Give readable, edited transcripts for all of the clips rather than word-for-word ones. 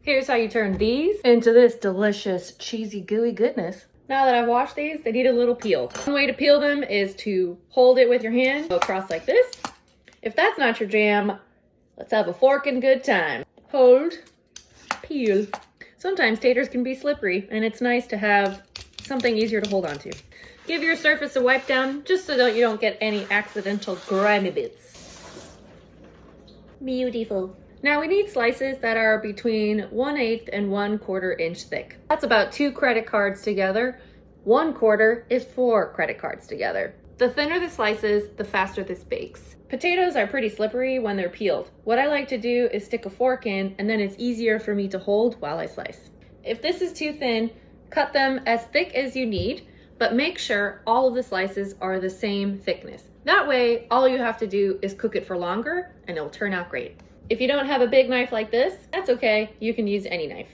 Here's how you turn these into this delicious, cheesy, gooey goodness. Now that I've washed these, they need a little peel. One way to peel them is to hold it with your hand, go across like this. If that's not your jam, let's have a fork and good time. Hold, peel. Sometimes taters can be slippery, and it's nice to have something easier to hold onto. Give your surface a wipe down, just so that you don't get any accidental grimy bits. Beautiful. Now we need slices that are between 1/8 and 1/4 inch thick. That's about 2 credit cards together. 1/4 is 4 credit cards together. The thinner the slices, the faster this bakes. Potatoes are pretty slippery when they're peeled. What I like to do is stick a fork in, and then it's easier for me to hold while I slice. If this is too thin, cut them as thick as you need, but make sure all of the slices are the same thickness. That way, all you have to do is cook it for longer, and it'll turn out great. If you don't have a big knife like this, that's okay. You can use any knife.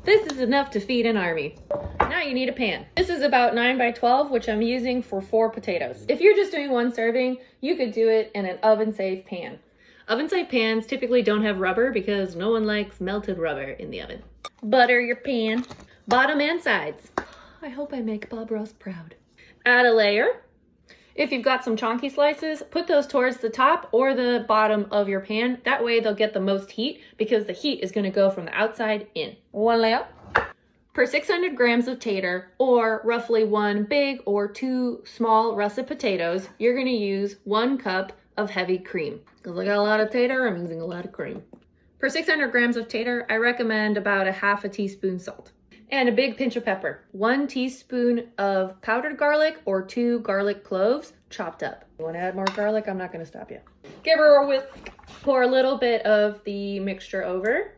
This is enough to feed an army. Now you need a pan. This is about 9 by 12, which I'm using for 4 potatoes. If you're just doing 1 serving, you could do it in an oven-safe pan. Oven-safe pans typically don't have rubber because no one likes melted rubber in the oven. Butter your pan, bottom and sides. I hope I make Bob Ross proud. Add a layer. If you've got some chunky slices, put those towards the top or the bottom of your pan. That way they'll get the most heat because the heat is going to go from the outside in. 1 layer. Per 600 grams of tater, or roughly 1 big or 2 small russet potatoes, you're going to use 1 cup of heavy cream. Because I got a lot of tater, I'm using a lot of cream. Per 600 grams of tater, I recommend about 1/2 teaspoon salt. And a big pinch of pepper. 1 teaspoon of powdered garlic or 2 garlic cloves chopped up. You want to add more garlic? I'm not going to stop you. Give her a whisk. Pour a little bit of the mixture over.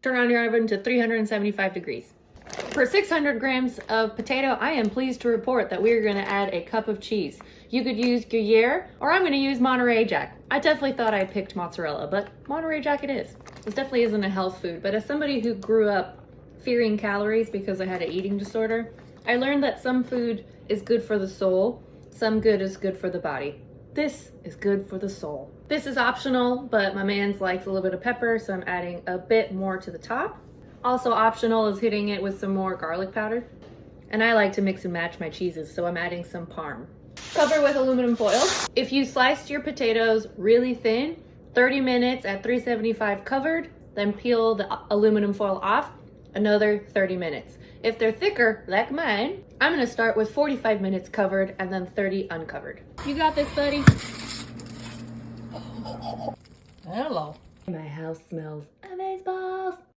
Turn on your oven to 375 degrees. For 600 grams of potato, I am pleased to report that we're going to add a cup of cheese. You could use gruyere, or I'm going to use Monterey Jack. I definitely thought I picked mozzarella, but Monterey Jack it is. This definitely isn't a health food, but as somebody who grew up fearing calories because I had an eating disorder, I learned that some food is good for the soul, some good is good for the body. This is good for the soul. This is optional, but my man's likes a little bit of pepper, so I'm adding a bit more to the top. Also optional is hitting it with some more garlic powder. And I like to mix and match my cheeses, so I'm adding some parm. Cover with aluminum foil. If you sliced your potatoes really thin, 30 minutes at 375 covered, then peel the aluminum foil off, another 30 minutes. If they're thicker, like mine, I'm gonna start with 45 minutes covered and then 30 uncovered. You got this, buddy. Hello. My house smells